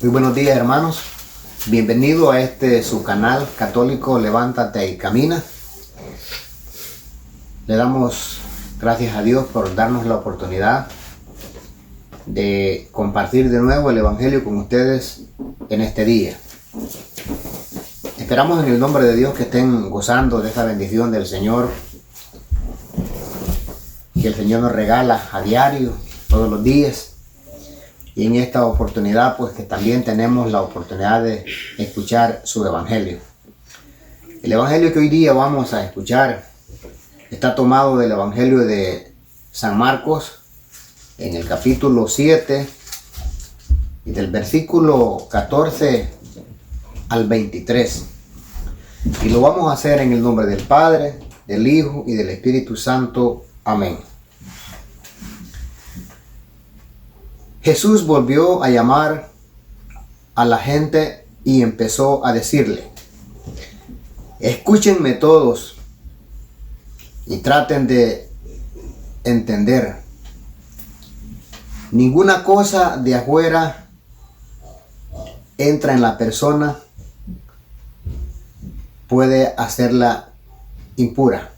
Muy buenos días, hermanos. Bienvenido a su canal católico Levántate y Camina. Le damos gracias a Dios por darnos la oportunidad de compartir de nuevo el Evangelio con ustedes en este día. Esperamos en el nombre de Dios que estén gozando de esta bendición del Señor, que el Señor nos regala a diario, todos los días. Y en esta oportunidad, pues que también tenemos la oportunidad de escuchar su Evangelio. El Evangelio que hoy día vamos a escuchar está tomado del Evangelio de San Marcos, en el capítulo 7, y del versículo 14 al 23. Y lo vamos a hacer en el nombre del Padre, del Hijo y del Espíritu Santo. Amén. Jesús volvió a llamar a la gente y empezó a decirle: escúchenme todos y traten de entender. Ninguna cosa de afuera entra en la persona, puede hacerla impura.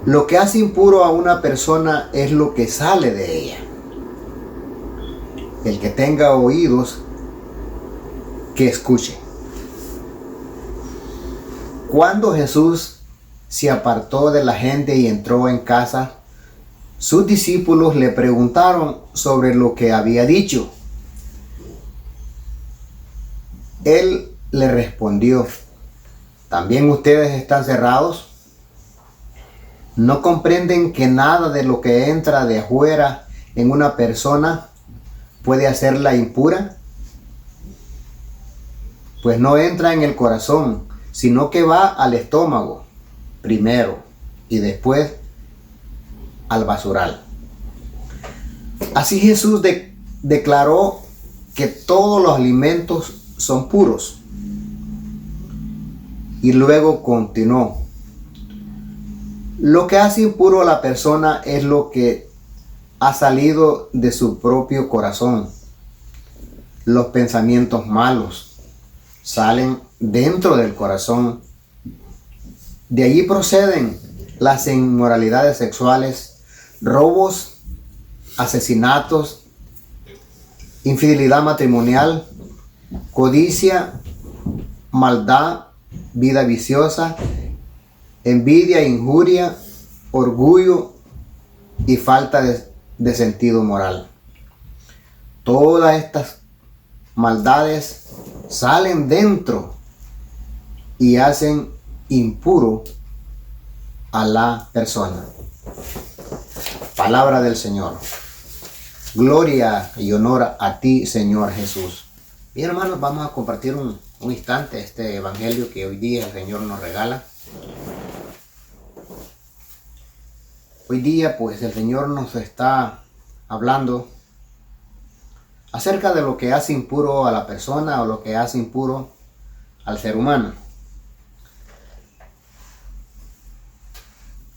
Lo que hace impuro a una persona es lo que sale de ella. El que tenga oídos, que escuche. Cuando Jesús se apartó de la gente y entró en casa, sus discípulos le preguntaron sobre lo que había dicho. Él le respondió: ¿también ustedes están cerrados? ¿No comprenden que nada de lo que entra de afuera en una persona puede hacerla impura? Pues no entra en el corazón, sino que va al estómago primero y después al basural. Así Jesús declaró que todos los alimentos son puros. Y luego continuó: lo que hace impuro a la persona es lo que ha salido de su propio corazón. Los pensamientos malos salen dentro del corazón. De allí proceden las inmoralidades sexuales, robos, asesinatos, infidelidad matrimonial, codicia, maldad, vida viciosa, envidia, injuria, orgullo y falta de sentido moral. Todas estas maldades salen dentro y hacen impuro a la persona. Palabra del Señor. Gloria y honor a ti, Señor Jesús. Bien, hermanos, vamos a compartir un instante este evangelio que hoy día el Señor nos regala. Hoy día, pues, el Señor nos está hablando acerca de lo que hace impuro a la persona o lo que hace impuro al ser humano.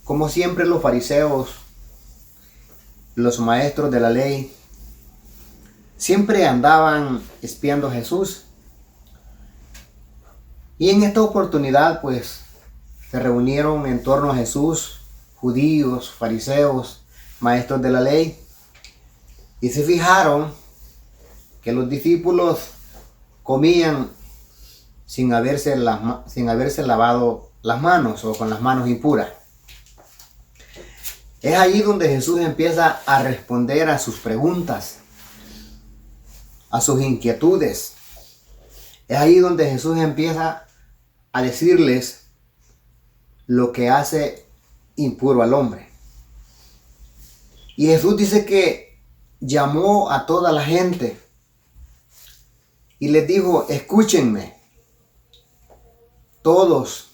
Como siempre, los fariseos, los maestros de la ley, siempre andaban espiando a Jesús. Y en esta oportunidad, pues, se reunieron en torno a Jesús judíos, fariseos, maestros de la ley, y se fijaron que los discípulos comían sin haberse lavado las manos o con las manos impuras. Es allí donde Jesús empieza a responder a sus preguntas, a sus inquietudes. Es ahí donde Jesús empieza a decirles lo que hace impuro al hombre. Y Jesús dice que llamó a toda la gente y les dijo: escúchenme todos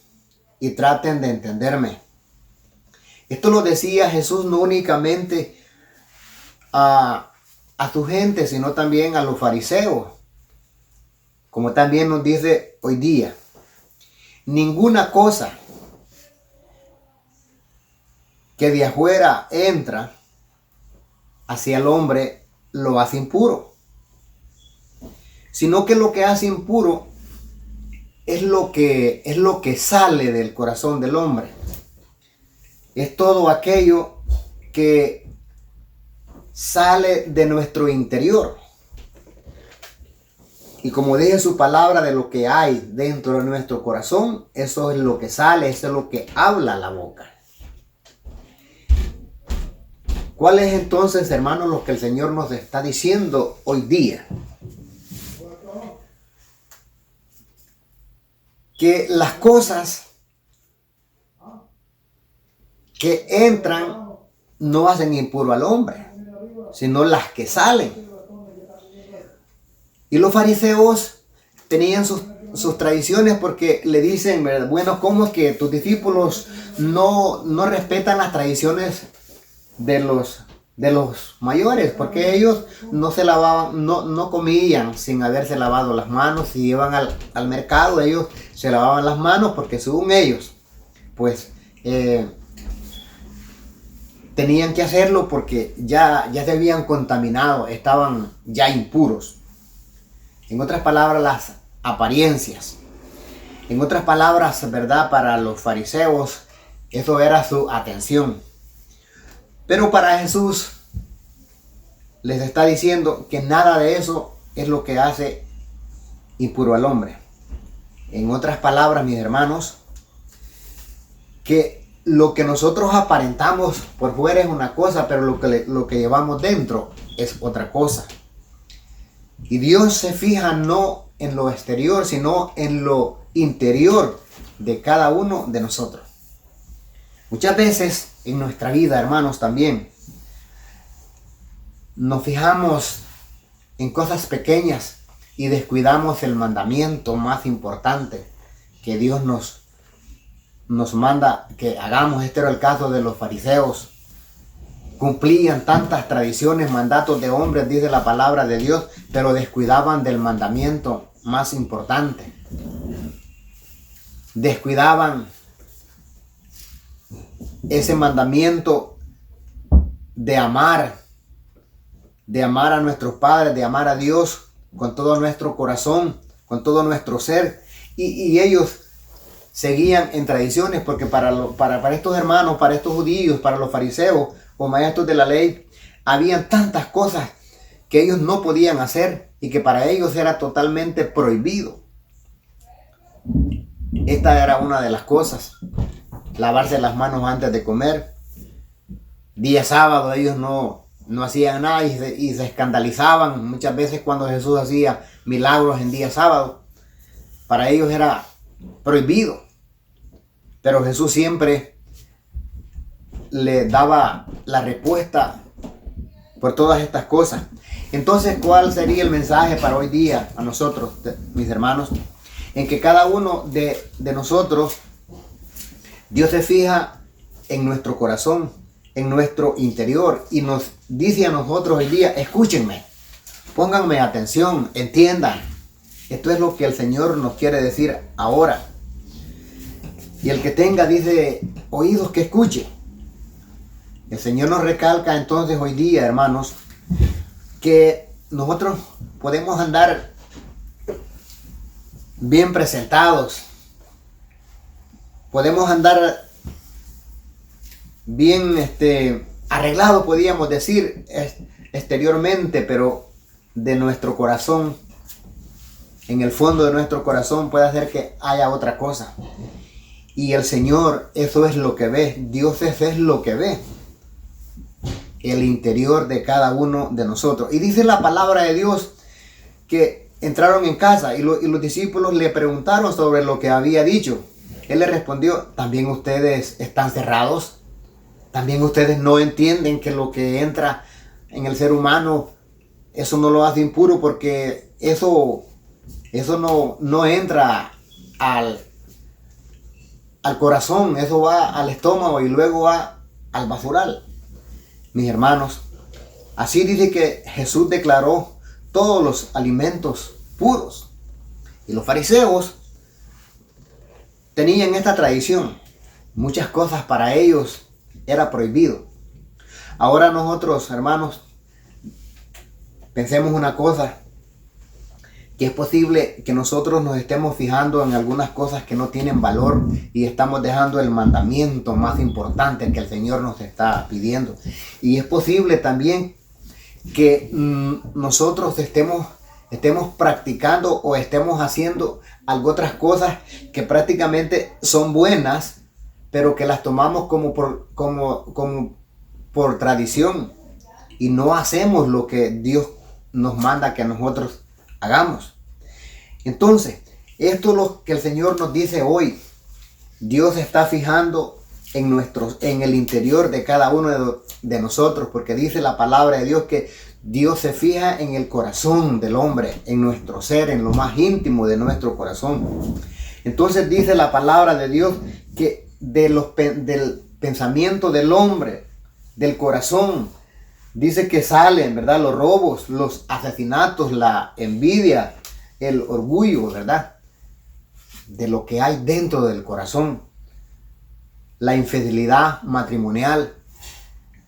y traten de entenderme. Esto lo decía Jesús no únicamente a su gente, sino también a los fariseos, como también nos dice hoy día. Ninguna cosa que de afuera entra hacia el hombre lo hace impuro. sino que lo que hace impuro es lo que sale del corazón del hombre. Es todo aquello que sale de nuestro interior. Y como dice su palabra, de lo que hay dentro de nuestro corazón, eso es lo que sale, eso es lo que habla la boca. ¿Cuál es entonces, hermanos, lo que el Señor nos está diciendo hoy día? Que las cosas que entran no hacen impuro al hombre, sino las que salen. Y los fariseos tenían sus tradiciones porque le dicen, bueno, ¿cómo es que tus discípulos no respetan las tradiciones de los mayores? Porque ellos no se lavaban, no comían sin haberse lavado las manos. Si iban al mercado, ellos se lavaban las manos porque según ellos, pues tenían que hacerlo porque ya se habían contaminado, estaban ya impuros. En otras palabras, las apariencias. En otras palabras, ¿verdad? Para los fariseos, eso era su atención. Pero para Jesús les está diciendo que nada de eso es lo que hace impuro al hombre. En otras palabras, mis hermanos, que lo que nosotros aparentamos por fuera es una cosa, pero lo que llevamos dentro es otra cosa. Y Dios se fija no en lo exterior, sino en lo interior de cada uno de nosotros. Muchas veces en nuestra vida, hermanos, también nos fijamos en cosas pequeñas y descuidamos el mandamiento más importante que Dios nos manda que hagamos. Este era el caso de los fariseos. Cumplían tantas tradiciones, mandatos de hombres, dice la palabra de Dios, pero descuidaban del mandamiento más importante. Descuidaban ese mandamiento de amar a nuestros padres, de amar a Dios con todo nuestro corazón, con todo nuestro ser. Y ellos seguían en tradiciones porque para estos hermanos, para estos judíos, para los fariseos o maestros de la ley, habían tantas cosas que ellos no podían hacer y que para ellos era totalmente prohibido. Esta era una de las cosas: lavarse las manos antes de comer. Día sábado ellos no hacían nada y se escandalizaban muchas veces cuando Jesús hacía milagros en día sábado. Para ellos era prohibido, pero Jesús siempre le daba la respuesta por todas estas cosas. Entonces, ¿cuál sería el mensaje para hoy día a nosotros, mis hermanos? En que cada uno de nosotros, Dios se fija en nuestro corazón, en nuestro interior, y nos dice a nosotros hoy día: escúchenme, pónganme atención, entiendan. Esto es lo que el Señor nos quiere decir ahora. Y el que tenga, dice, oídos, que escuche. El Señor nos recalca entonces hoy día, hermanos, que nosotros podemos andar bien presentados, podemos andar bien arreglados, podríamos decir, exteriormente, pero de nuestro corazón, en el fondo de nuestro corazón, puede hacer que haya otra cosa. Y el Señor, eso es lo que ve. Dios es lo que ve el interior de cada uno de nosotros. Y dice la palabra de Dios que entraron en casa y los discípulos le preguntaron sobre lo que había dicho. Él le respondió: ¿también ustedes están cerrados? ¿También ustedes no entienden que lo que entra en el ser humano, eso no lo hace impuro? Porque eso no entra al corazón, eso va al estómago y luego va al basural. Mis hermanos, así dice que Jesús declaró todos los alimentos puros. Y los fariseos tenían esta tradición. Muchas cosas para ellos era prohibido. Ahora nosotros, hermanos, pensemos una cosa: que es posible que nosotros nos estemos fijando en algunas cosas que no tienen valor y estamos dejando el mandamiento más importante que el Señor nos está pidiendo. Y es posible también que nosotros estemos practicando o estemos haciendo otras cosas que prácticamente son buenas, pero que las tomamos como por tradición y no hacemos lo que Dios nos manda que nosotros hagamos. Entonces, esto es lo que el Señor nos dice hoy. Dios está fijando en el interior de cada uno de nosotros, porque dice la palabra de Dios que Dios se fija en el corazón del hombre, en nuestro ser, en lo más íntimo de nuestro corazón. Entonces dice la palabra de Dios que del pensamiento del hombre, del corazón, dice que salen, ¿verdad? Los robos, los asesinatos, la envidia, el orgullo, ¿verdad? De lo que hay dentro del corazón. La infidelidad matrimonial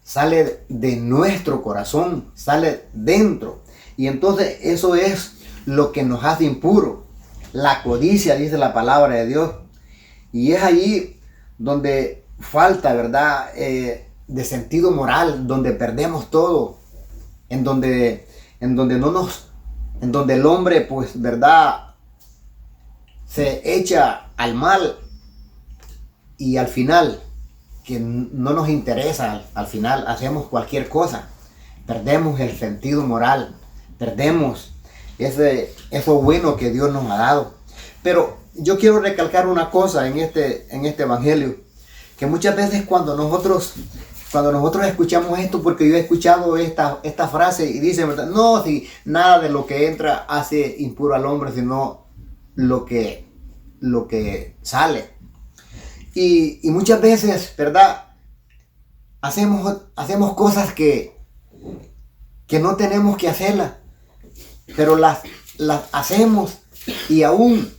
sale de nuestro corazón, sale dentro. Y entonces eso es lo que nos hace impuro. La codicia, dice la palabra de Dios. Y es allí donde falta, ¿verdad? De sentido moral, donde perdemos todo, en donde el hombre, pues, ¿verdad?, se echa al mal y al final, que no nos interesa, al final hacemos cualquier cosa, perdemos el sentido moral, perdemos eso bueno que Dios nos ha dado. Pero yo quiero recalcar una cosa en este evangelio, que muchas veces cuando nosotros escuchamos esto, porque yo he escuchado esta frase y dice, no, si nada de lo que entra hace impuro al hombre, sino lo que sale. Y muchas veces, ¿verdad?, hacemos cosas que no tenemos que hacerlas, pero las hacemos, y aún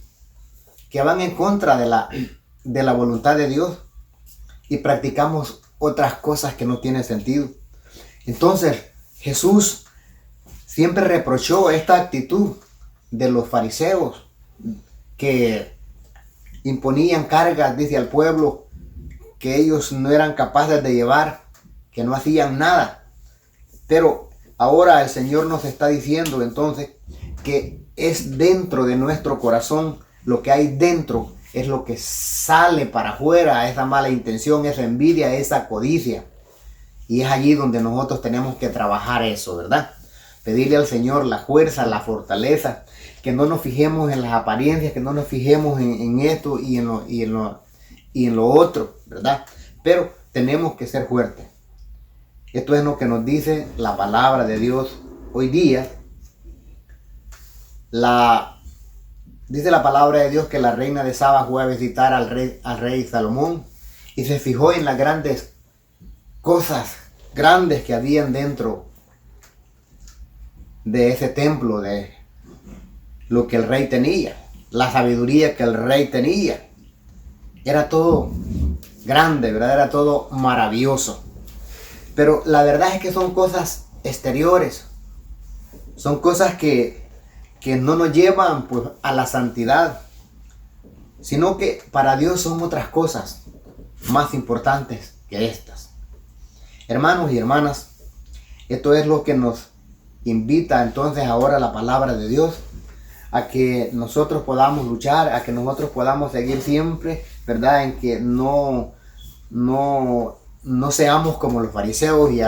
que van en contra de la voluntad de Dios, y practicamos otras cosas que no tienen sentido. Entonces Jesús siempre reprochó esta actitud de los fariseos, que imponían cargas, dice, al pueblo que ellos no eran capaces de llevar, que no hacían nada. Pero ahora el Señor nos está diciendo entonces que es dentro de nuestro corazón, lo que hay dentro es lo que sale para afuera, esa mala intención, esa envidia, esa codicia. Y es allí donde nosotros tenemos que trabajar eso, ¿verdad? Pedirle al Señor la fuerza, la fortaleza, que no nos fijemos en las apariencias, que no nos fijemos en esto y en lo otro, ¿verdad? Pero tenemos que ser fuertes. Esto es lo que nos dice la palabra de Dios hoy día. Dice la palabra de Dios que la reina de Saba fue a visitar al rey Salomón y se fijó en las grandes cosas grandes que habían dentro de ese templo, de lo que el rey tenía, la sabiduría que el rey tenía. Era todo grande, ¿verdad? Era todo maravilloso. Pero la verdad es que son cosas exteriores, son cosas que no nos llevan, pues, a la santidad, sino que para Dios son otras cosas más importantes que estas. Hermanos y hermanas, esto es lo que nos invita entonces ahora la palabra de Dios, a que nosotros podamos luchar, a que nosotros podamos seguir siempre, ¿verdad?, en que no seamos como los fariseos y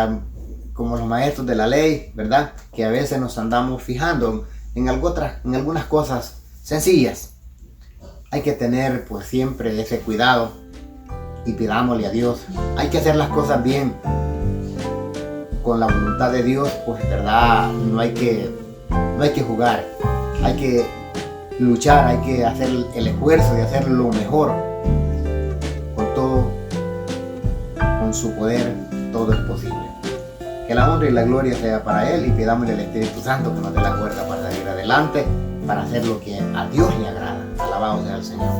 como los maestros de la ley, ¿verdad?, que a veces nos andamos fijando en algunas cosas sencillas. Hay que tener, pues, siempre ese cuidado y pidámosle a Dios. Hay que hacer las cosas bien, con la voluntad de Dios, pues, ¿verdad? No hay que jugar. Hay que luchar, hay que hacer el esfuerzo de hacer lo mejor. Con todo, con su poder, todo es posible. Que la honra y la gloria sea para Él, y pidámosle al Espíritu Santo que nos dé la fuerza para salir adelante, para hacer lo que a Dios le agrada. Alabado sea el Señor.